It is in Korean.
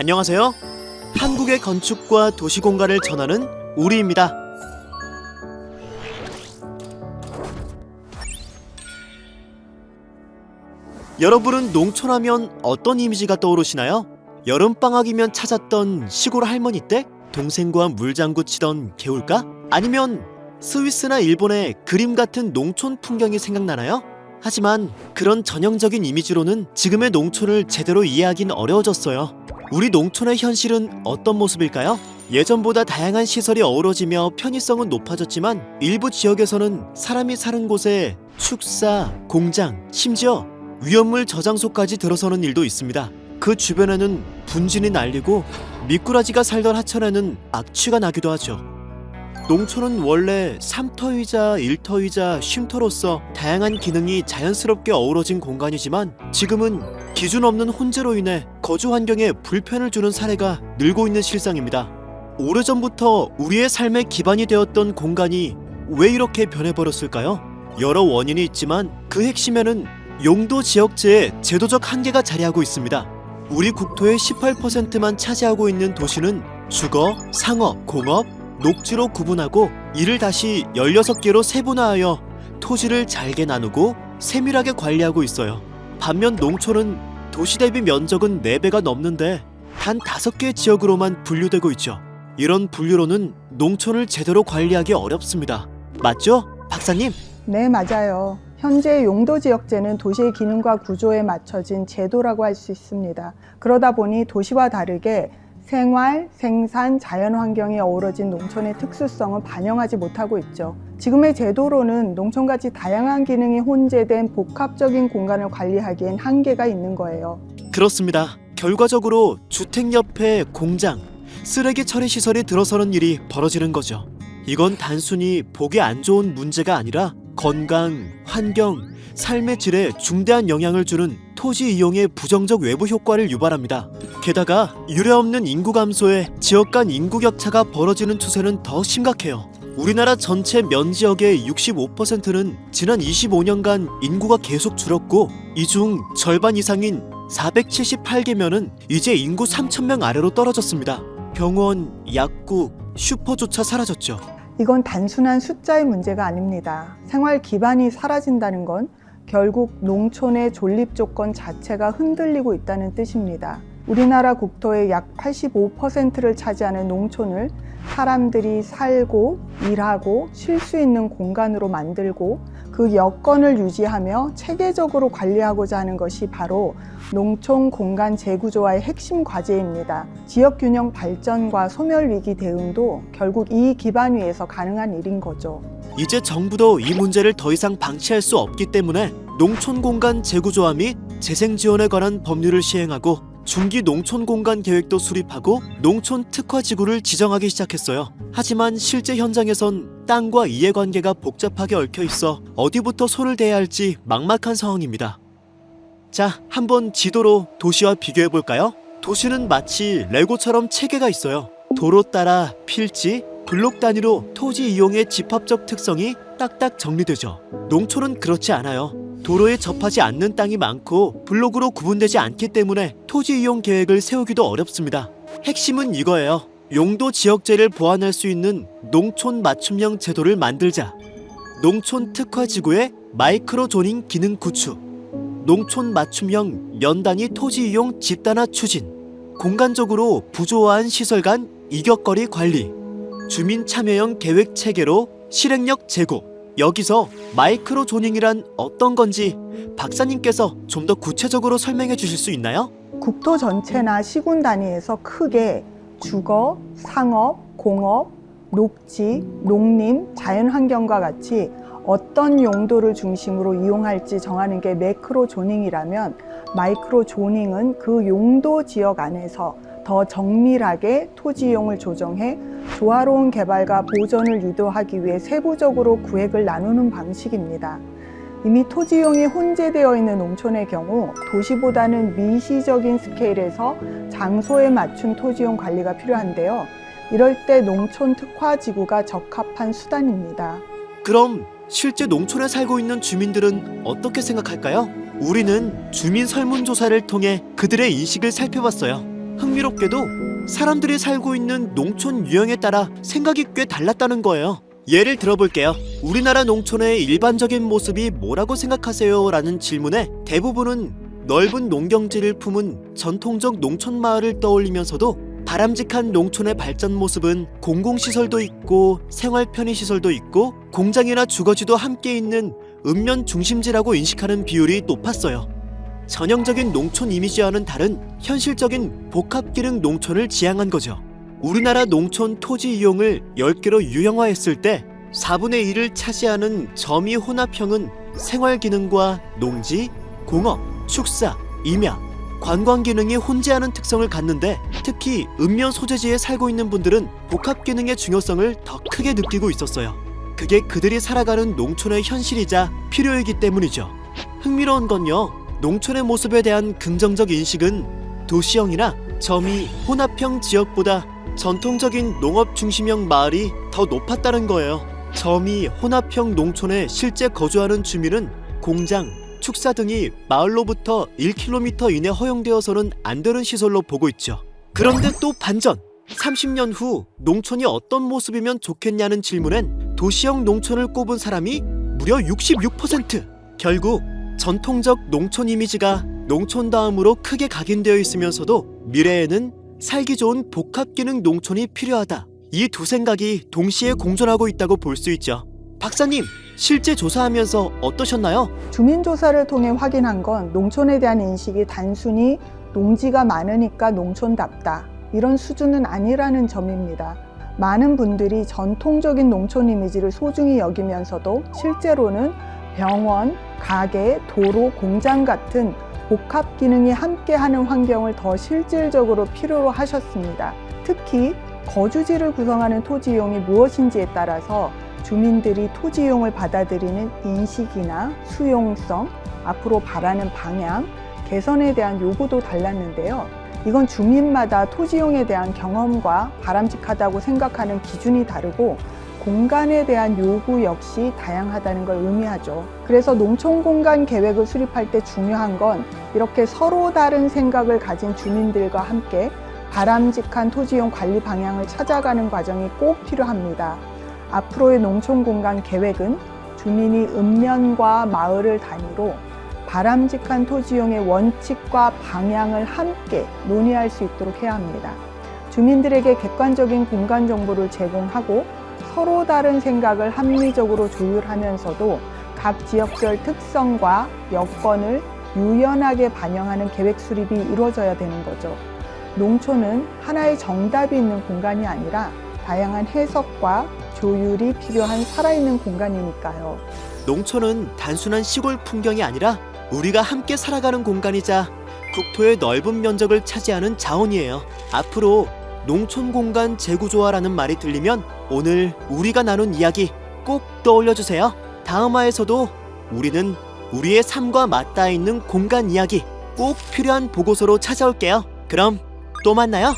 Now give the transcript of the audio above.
안녕하세요. 한국의 건축과 도시공간을 전하는 우리입니다. 여러분은 농촌하면 어떤 이미지가 떠오르시나요? 여름방학이면 찾았던 시골 할머니 댁? 동생과 물장구 치던 개울가? 아니면 스위스나 일본의 그림 같은 농촌 풍경이 생각나나요? 하지만 그런 전형적인 이미지로는 지금의 농촌을 제대로 이해하긴 어려워졌어요. 우리 농촌의 현실은 어떤 모습일까요? 예전보다 다양한 시설이 어우러지며 편의성은 높아졌지만 일부 지역에서는 사람이 사는 곳에 축사, 공장, 심지어 위험물 저장소까지 들어서는 일도 있습니다. 그 주변에는 분진이 날리고 미꾸라지가 살던 하천에는 악취가 나기도 하죠. 농촌은 원래 삼터이자 일터이자 쉼터로서 다양한 기능이 자연스럽게 어우러진 공간이지만 지금은 기준 없는 혼재로 인해 거주 환경에 불편을 주는 사례가 늘고 있는 실상입니다. 오래전부터 우리의 삶의 기반이 되었던 공간이 왜 이렇게 변해버렸을까요? 여러 원인이 있지만 그 핵심에는 용도 지역제의 제도적 한계가 자리하고 있습니다. 우리 국토의 18%만 차지하고 있는 도시는 주거, 상업, 공업, 녹지로 구분하고 이를 다시 16개로 세분화하여 토지를 잘게 나누고 세밀하게 관리하고 있어요. 반면 농촌은 도시 대비 면적은 4배가 넘는데 단 5개의 지역으로만 분류되고 있죠. 이런 분류로는 농촌을 제대로 관리하기 어렵습니다. 맞죠? 박사님? 네, 맞아요. 현재 용도지역제는 도시의 기능과 구조에 맞춰진 제도라고 할 수 있습니다. 그러다 보니 도시와 다르게 생활, 생산, 자연 환경이 어우러진 농촌의 특수성은 반영하지 못하고 있죠. 지금의 제도로는 농촌같이 다양한 기능이 혼재된 복합적인 공간을 관리하기엔 한계가 있는 거예요. 그렇습니다. 결과적으로 주택 옆에 공장, 쓰레기 처리 시설이 들어서는 일이 벌어지는 거죠. 이건 단순히 보기 안 좋은 문제가 아니라 건강, 환경, 삶의 질에 중대한 영향을 주는 토지 이용의 부정적 외부 효과를 유발합니다. 게다가 유례없는 인구 감소에 지역 간 인구 격차가 벌어지는 추세는 더 심각해요. 우리나라 전체 면지역의 65%는 지난 25년간 인구가 계속 줄었고 이 중 절반 이상인 478개면은 이제 인구 3,000명 아래로 떨어졌습니다. 병원, 약국, 슈퍼조차 사라졌죠. 이건 단순한 숫자의 문제가 아닙니다. 생활 기반이 사라진다는 건 결국 농촌의 존립 조건 자체가 흔들리고 있다는 뜻입니다. 우리나라 국토의 약 85%를 차지하는 농촌을 사람들이 살고 일하고 쉴 수 있는 공간으로 만들고 그 여건을 유지하며 체계적으로 관리하고자 하는 것이 바로 농촌 공간 재구조화의 핵심 과제입니다. 지역균형 발전과 소멸위기 대응도 결국 이 기반 위에서 가능한 일인 거죠. 이제 정부도 이 문제를 더 이상 방치할 수 없기 때문에 농촌 공간 재구조화 및 재생 지원에 관한 법률을 시행하고 중기 농촌 공간 계획도 수립하고 농촌 특화 지구를 지정하기 시작했어요. 하지만 실제 현장에선 땅과 이해관계가 복잡하게 얽혀 있어 어디부터 손을 대야 할지 막막한 상황입니다. 자, 한번 지도로 도시와 비교해 볼까요? 도시는 마치 레고처럼 체계가 있어요. 도로 따라 필지, 블록 단위로 토지 이용의 집합적 특성이 딱딱 정리되죠. 농촌은 그렇지 않아요. 도로에 접하지 않는 땅이 많고 블록으로 구분되지 않기 때문에 토지 이용 계획을 세우기도 어렵습니다. 핵심은 이거예요. 용도 지역제를 보완할 수 있는 농촌 맞춤형 제도를 만들자. 농촌 특화 지구의 마이크로 조닝 기능 구축. 농촌 맞춤형 면 단위 토지 이용 집단화 추진. 공간적으로 부조화한 시설 간 이격거리 관리. 주민 참여형 계획 체계로 실행력 제고. 여기서 마이크로 조닝이란 어떤 건지 박사님께서 좀 더 구체적으로 설명해 주실 수 있나요? 국토 전체나 시군 단위에서 크게 주거, 상업, 공업, 녹지, 농림, 자연환경과 같이 어떤 용도를 중심으로 이용할지 정하는 게 매크로 조닝이라면 마이크로 조닝은 그 용도 지역 안에서 더 정밀하게 토지 이용을 조정해 조화로운 개발과 보존을 유도하기 위해 세부적으로 구획을 나누는 방식입니다. 이미 토지 이용이 혼재되어 있는 농촌의 경우 도시보다는 미시적인 스케일에서 장소에 맞춘 토지 이용 관리가 필요한데요. 이럴 때 농촌 특화 지구가 적합한 수단입니다. 그럼 실제 농촌에 살고 있는 주민들은 어떻게 생각할까요? 우리는 주민 설문조사를 통해 그들의 인식을 살펴봤어요. 흥미롭게도 사람들이 살고 있는 농촌 유형에 따라 생각이 꽤 달랐다는 거예요. 예를 들어볼게요. 우리나라 농촌의 일반적인 모습이 뭐라고 생각하세요? 라는 질문에 대부분은 넓은 농경지를 품은 전통적 농촌 마을을 떠올리면서도 바람직한 농촌의 발전 모습은 공공시설도 있고 생활 편의시설도 있고 공장이나 주거지도 함께 있는 읍면 중심지라고 인식하는 비율이 높았어요. 전형적인 농촌 이미지와는 다른 현실적인 복합기능 농촌을 지향한 거죠. 우리나라 농촌 토지 이용을 10개로 유형화했을 때 4분의 1을 차지하는 점이 혼합형은 생활기능과 농지, 공업, 축사, 임야, 관광기능이 혼재하는 특성을 갖는데 특히 읍면 소재지에 살고 있는 분들은 복합기능의 중요성을 더 크게 느끼고 있었어요. 그게 그들이 살아가는 농촌의 현실이자 필요이기 때문이죠. 흥미로운 건요. 농촌의 모습에 대한 긍정적 인식은 도시형이나 점이 혼합형 지역보다 전통적인 농업 중심형 마을이 더 높았다는 거예요. 점이 혼합형 농촌에 실제 거주하는 주민은 공장, 축사 등이 마을로부터 1km 이내 허용되어서는 안 되는 시설로 보고 있죠. 그런데 또 반전! 30년 후 농촌이 어떤 모습이면 좋겠냐는 질문엔 도시형 농촌을 꼽은 사람이 무려 66%! 결국 전통적 농촌 이미지가 농촌 다음으로 크게 각인되어 있으면서도 미래에는 살기 좋은 복합기능 농촌이 필요하다. 이 두 생각이 동시에 공존하고 있다고 볼 수 있죠. 박사님, 실제 조사하면서 어떠셨나요? 주민조사를 통해 확인한 건 농촌에 대한 인식이 단순히 농지가 많으니까 농촌답다 이런 수준은 아니라는 점입니다. 많은 분들이 전통적인 농촌 이미지를 소중히 여기면서도 실제로는 병원, 가게, 도로, 공장 같은 복합 기능이 함께하는 환경을 더 실질적으로 필요로 하셨습니다. 특히 거주지를 구성하는 토지 이용이 무엇인지에 따라서 주민들이 토지 이용을 받아들이는 인식이나 수용성, 앞으로 바라는 방향, 개선에 대한 요구도 달랐는데요. 이건 주민마다 토지 이용에 대한 경험과 바람직하다고 생각하는 기준이 다르고 공간에 대한 요구 역시 다양하다는 걸 의미하죠. 그래서 농촌 공간 계획을 수립할 때 중요한 건 이렇게 서로 다른 생각을 가진 주민들과 함께 바람직한 토지 이용 관리 방향을 찾아가는 과정이 꼭 필요합니다. 앞으로의 농촌 공간 계획은 주민이 읍면과 마을을 단위로 바람직한 토지 이용의 원칙과 방향을 함께 논의할 수 있도록 해야 합니다. 주민들에게 객관적인 공간 정보를 제공하고 서로 다른 생각을 합리적으로 조율하면서도 각 지역별 특성과 여건을 유연하게 반영하는 계획 수립이 이루어져야 되는 거죠. 농촌은 하나의 정답이 있는 공간이 아니라 다양한 해석과 조율이 필요한 살아있는 공간이니까요. 농촌은 단순한 시골 풍경이 아니라 우리가 함께 살아가는 공간이자 국토의 넓은 면적을 차지하는 자원이에요. 앞으로 농촌 공간 재구조화라는 말이 들리면 오늘 우리가 나눈 이야기 꼭 떠올려주세요. 다음화에서도 우리는 우리의 삶과 맞닿아 있는 공간 이야기 꼭 필요한 보고서로 찾아올게요. 그럼 또 만나요.